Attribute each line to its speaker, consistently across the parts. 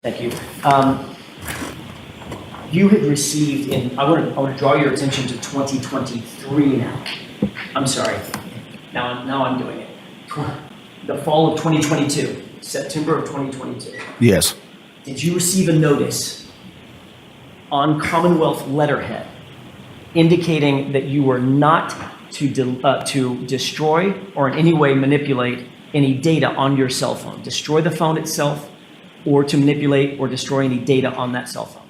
Speaker 1: Thank you. You had received I want to draw your attention to 2023 now. I'm sorry. Now I'm doing it. The fall of 2022, September of 2022.
Speaker 2: Yes.
Speaker 1: Did you receive a notice on Commonwealth letterhead indicating that you were not to destroy or in any way manipulate any data on your cell phone? Destroy the phone itself, or to manipulate or destroy any data on that cell phone?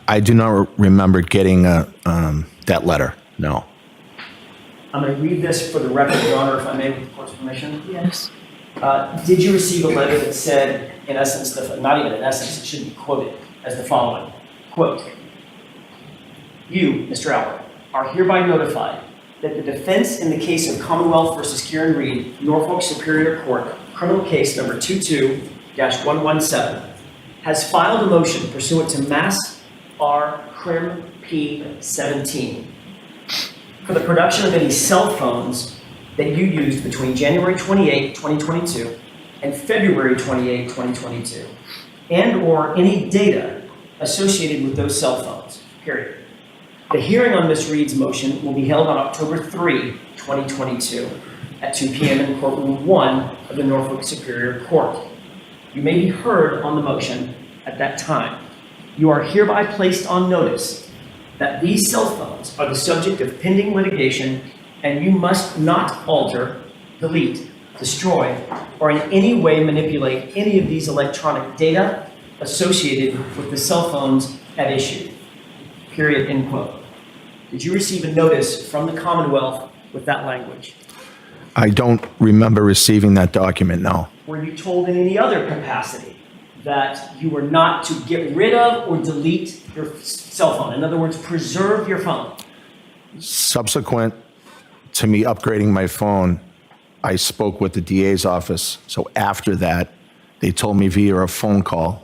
Speaker 2: I do not remember getting that letter, no.
Speaker 1: I'm going to read this for the record, Your Honor, if I may, with the court's permission.
Speaker 3: Yes.
Speaker 1: Did you receive a letter that said, in essence, not even in essence, it should be quoted as the following, quote, "You, Mr. Albert, are hereby notified that the defense in the case of Commonwealth versus Kieran Reed, Norfolk Superior Court, criminal case number 22-117, has filed a motion pursuant to Mass R. Crim P. 17 for the production of any cell phones that you used between January 28, 2022 and February 28, 2022, and or any data associated with those cell phones, period. The hearing on Ms. Reed's motion will be held on October 3, 2022 at 2 p.m. in courtroom 1 of the Norfolk Superior Court. You may be heard on the motion at that time. You are hereby placed on notice that these cell phones are the subject of pending litigation, and you must not alter, delete, destroy, or in any way manipulate any of these electronic data associated with the cell phones at issue. Period, end quote. Did you receive a notice from the Commonwealth with that language?
Speaker 2: I don't remember receiving that document, no.
Speaker 1: Were you told in any other capacity that you were not to get rid of or delete your cell phone? In other words, preserve your phone.
Speaker 2: Subsequent to me upgrading my phone, I spoke with the DA's office. So after that, they told me via a phone call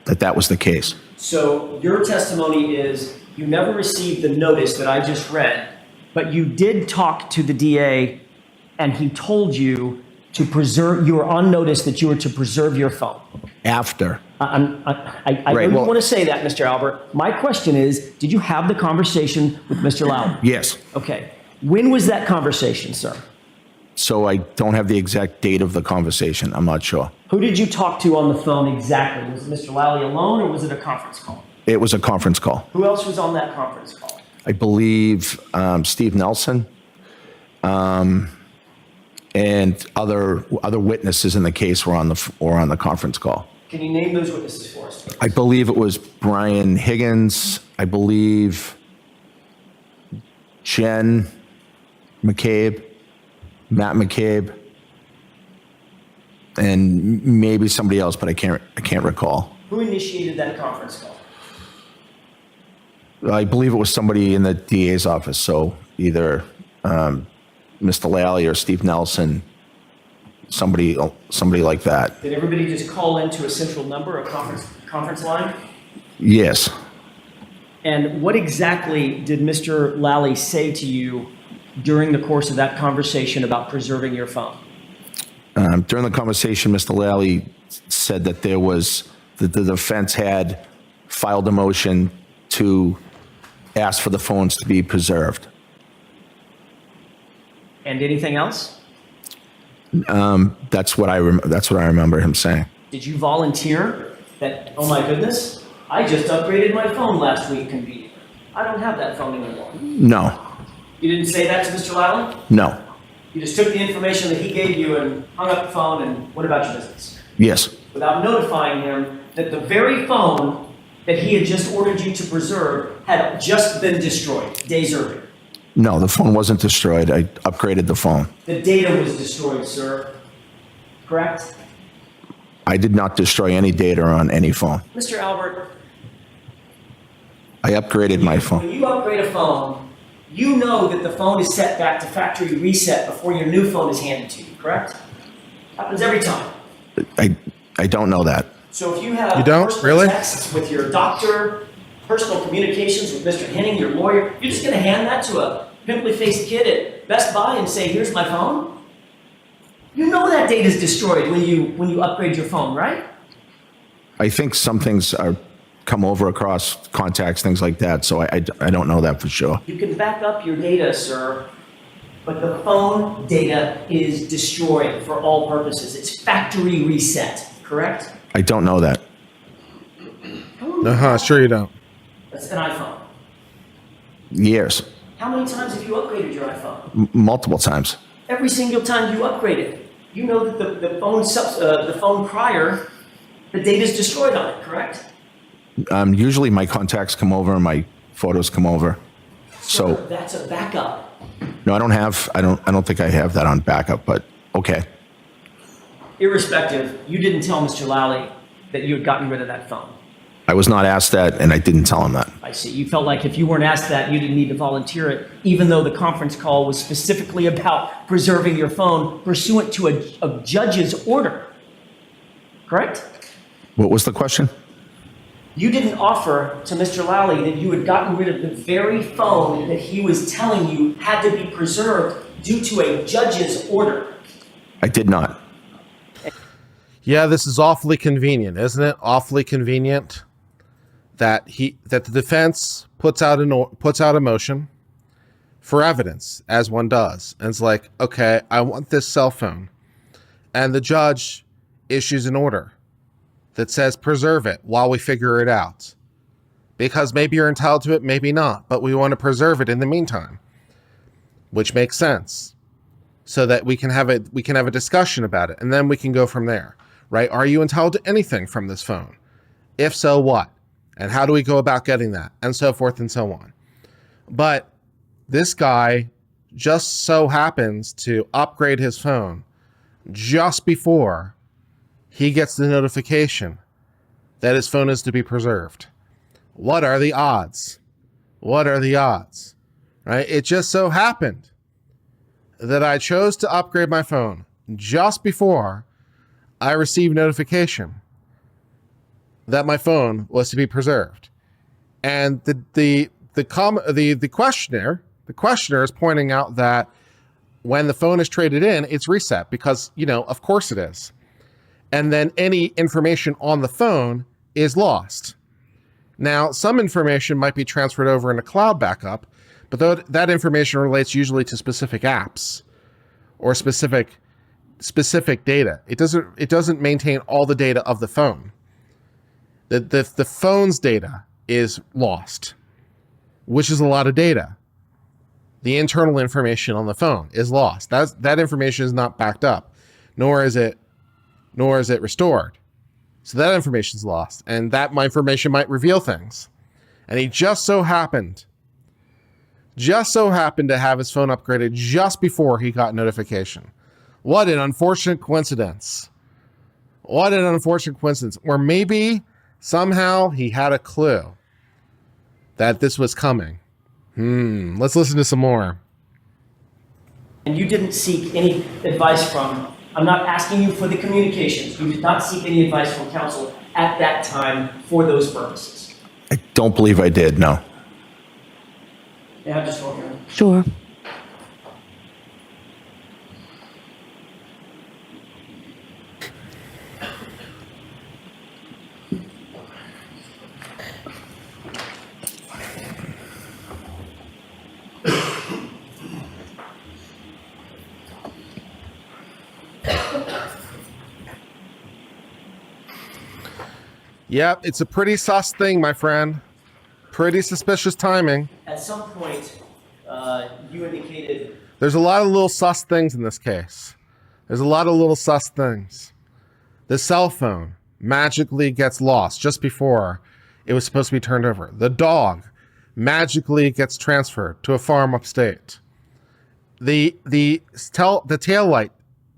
Speaker 2: that that was the case.
Speaker 1: So your testimony is you never received the notice that I just read, but you did talk to the DA and he told you to preserve, you were on notice that you were to preserve your phone.
Speaker 2: After.
Speaker 1: I know you want to say that, Mr. Albert. My question is, did you have the conversation with Mr. Lowry?
Speaker 2: Yes.
Speaker 1: Okay. When was that conversation, sir?
Speaker 2: So I don't have the exact date of the conversation. I'm not sure.
Speaker 1: Who did you talk to on the phone exactly? Was it Mr. Lally alone or was it a conference call?
Speaker 2: It was a conference call.
Speaker 1: Who else was on that conference call?
Speaker 2: I believe Steve Nelson and other witnesses in the case were on the conference call.
Speaker 1: Can you name those witnesses for us, please?
Speaker 2: I believe it was Brian Higgins. I believe Jen McCabe, Matt McCabe, and maybe somebody else, but I can't recall.
Speaker 1: Who initiated that conference call?
Speaker 2: I believe it was somebody in the DA's office, so either Mr. Lally or Steve Nelson, somebody like that.
Speaker 1: Did everybody just call into a central number, a conference line?
Speaker 2: Yes.
Speaker 1: And what exactly did Mr. Lally say to you during the course of that conversation about preserving your phone?
Speaker 2: During the conversation, Mr. Lally said that the defense had filed a motion to ask for the phones to be preserved.
Speaker 1: And anything else?
Speaker 2: That's what I remember him saying.
Speaker 1: Did you volunteer that, oh my goodness, I just upgraded my phone last week conveniently. I don't have that phone anymore.
Speaker 2: No.
Speaker 1: You didn't say that to Mr. Lally?
Speaker 2: No.
Speaker 1: You just took the information that he gave you and hung up the phone and went about your business?
Speaker 2: Yes.
Speaker 1: Without notifying him that the very phone that he had just ordered you to preserve had just been destroyed days earlier.
Speaker 2: No, the phone wasn't destroyed. I upgraded the phone.
Speaker 1: The data was destroyed, sir. Correct?
Speaker 2: I did not destroy any data on any phone.
Speaker 1: Mr. Albert,
Speaker 2: I upgraded my phone.
Speaker 1: when you upgrade a phone, you know that the phone is set back to factory reset before your new phone is handed to you, correct? Happens every time.
Speaker 2: I don't know that.
Speaker 1: So if you have
Speaker 4: You don't?
Speaker 1: personal
Speaker 4: Really?
Speaker 1: texts with your doctor, personal communications with Mr. Henning, your lawyer, you're just going to hand that to a pimply-faced kid at Best Buy and say, here's my phone? You know that data is destroyed when you upgrade your phone, right?
Speaker 2: I think some things are come over across contacts, things like that. So I don't know that for sure.
Speaker 1: You can back up your data, sir, but the phone data is destroyed for all purposes. It's factory reset, correct?
Speaker 2: I don't know that.
Speaker 3: Sure you don't.
Speaker 1: That's an iPhone.
Speaker 2: Years,
Speaker 1: How many times have you upgraded your iPhone?
Speaker 2: multiple times.
Speaker 1: Every single time you upgrade it. You know that the phone prior, the data's destroyed on it, correct?
Speaker 2: Usually my contacts come over and my photos come over.
Speaker 1: Sir,
Speaker 2: So
Speaker 1: that's a backup.
Speaker 2: no, I don't think I have that on backup, but okay.
Speaker 1: Irrespective, you didn't tell Mr. Lally that you had gotten rid of that phone.
Speaker 2: I was not asked that and I didn't tell him that.
Speaker 1: I see. You felt like if you weren't asked that, you didn't need to volunteer it, even though the conference call was specifically about preserving your phone pursuant to a judge's order. Correct?
Speaker 2: What was the question?
Speaker 1: You didn't offer to Mr. Lally that you had gotten rid of the very phone that he was telling you had to be preserved due to a judge's order.
Speaker 2: I did not.
Speaker 3: Yeah, this is awfully convenient, isn't it? Awfully convenient that the defense puts out a motion for evidence, as one does, and it's like, okay, I want this cell phone, and the judge issues an order that says preserve it while we figure it out, because maybe you're entitled to it, maybe not, but we want to preserve it in the meantime, which makes sense, so that we can have a discussion about it, and then we can go from there. Right? Are you entitled to anything from this phone? If so, what? And how do we go about getting that? And so forth and so on. But this guy just so happens to upgrade his phone just before he gets the notification that his phone is to be preserved. What are the odds? What are the odds? Right? It just so happened that I chose to upgrade my phone just before I received notification that my phone was to be preserved, and the questioner is pointing out that when the phone is traded in, it's reset because, of course it is, and then any information on the phone is lost. Now, some information might be transferred over in a cloud backup, but that information relates usually to specific apps or specific data. It doesn't maintain all the data of the phone. The phone's data is lost, which is a lot of data. The internal information on the phone is lost. That information is not backed up, nor is it restored. So that information is lost, and that information might reveal things. And he just so happened to have his phone upgraded just before he got notification. What an unfortunate coincidence. What an unfortunate coincidence. Or maybe somehow he had a clue that this was coming. Let's listen to some more.
Speaker 1: And you didn't seek any advice from, I'm not asking you for the communications. You did not seek any advice from counsel at that time for those purposes.
Speaker 2: I don't believe I did, no.
Speaker 1: May I have this one here?
Speaker 4: Sure.
Speaker 3: Yep, it's a pretty sus thing, my friend. Pretty suspicious timing.
Speaker 1: At some point, you indicated
Speaker 3: There's a lot of little sus things in this case. There's a lot of little sus things. The cell phone magically gets lost just before it was supposed to be turned over. The dog magically gets transferred to a farm upstate. The taillight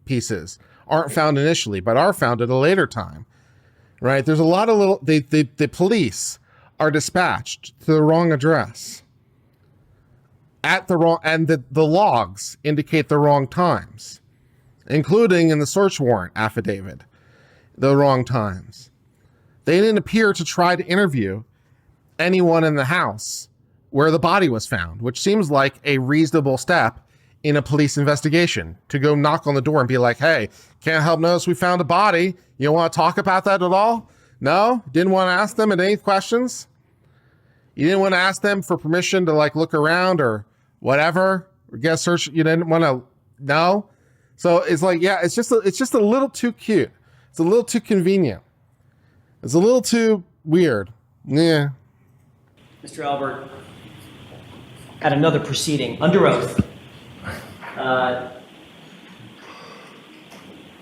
Speaker 3: pieces aren't found initially, but are found at a later time. Right? There's a lot of little, the police are dispatched to the wrong address at the wrong, and the logs indicate the wrong times, including in the search warrant affidavit, the wrong times. They didn't appear to try to interview anyone in the house where the body was found, which seems like a reasonable step in a police investigation, to go knock on the door and be like, hey, can't help notice we found a body. You want to talk about that at all? No? Didn't want to ask them any questions? You didn't want to ask them for permission to like look around or whatever, or get a search. You didn't want to, no? So it's like, yeah, it's just a little too cute. It's a little too convenient. It's a little too weird. Yeah.
Speaker 1: Mr. Albert, at another proceeding, under oath,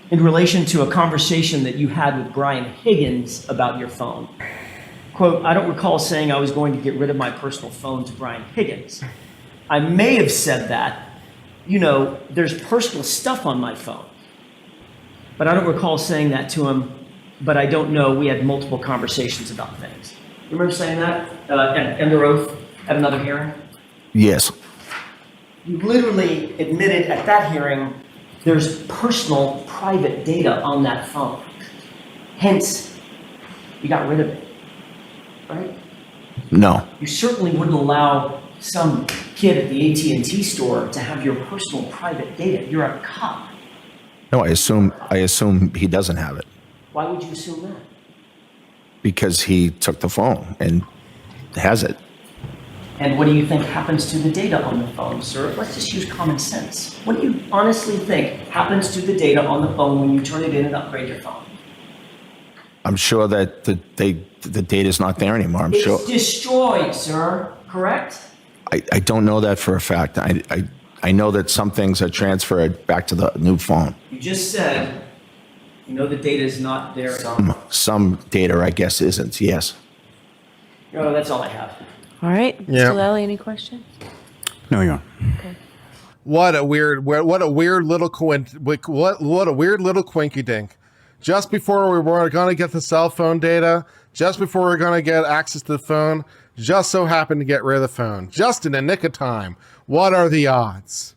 Speaker 1: in relation to a conversation that you had with Brian Higgins about your phone. Quote, I don't recall saying I was going to get rid of my personal phone to Brian Higgins. I may have said that, there's personal stuff on my phone. But I don't recall saying that to him, but I don't know. We had multiple conversations about things. You remember saying that under oath at another hearing?
Speaker 2: Yes.
Speaker 1: You literally admitted at that hearing there's personal, private data on that phone. Hence, you got rid of it, right?
Speaker 2: No.
Speaker 1: You certainly wouldn't allow some kid at the AT&T store to have your personal, private data. You're a cop.
Speaker 2: No, I assume he doesn't have it
Speaker 1: Why would you assume that?
Speaker 2: because he took the phone and has it.
Speaker 1: And what do you think happens to the data on the phone, sir? Let's just use common sense. What do you honestly think happens to the data on the phone when you turn it in and upgrade your phone?
Speaker 2: I'm sure that the data's not there anymore. I'm sure.
Speaker 1: It's destroyed, sir, correct?
Speaker 2: I don't know that for a fact. I know that some things are transferred back to the new phone.
Speaker 1: You just said, the data is not there.
Speaker 2: Some data, I guess, isn't. Yes.
Speaker 1: No, that's all I have.
Speaker 4: All right.
Speaker 3: Yeah.
Speaker 4: Mr. Lally, any questions?
Speaker 5: No, you are.
Speaker 4: Okay.
Speaker 3: What a weird little quinky dink. Just before we were going to get the cell phone data, just before we were going to get access to the phone, just so happened to get rid of the phone. Just in the nick of time. What are the odds?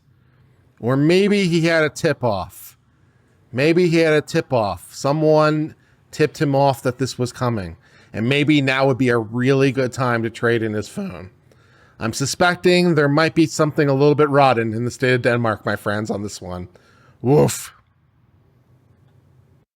Speaker 3: Or maybe he had a tip-off. Someone tipped him off that this was coming. And maybe now would be a really good time to trade in his phone. I'm suspecting there might be something a little bit rotten in the state of Denmark, my friends, on this one. Woof.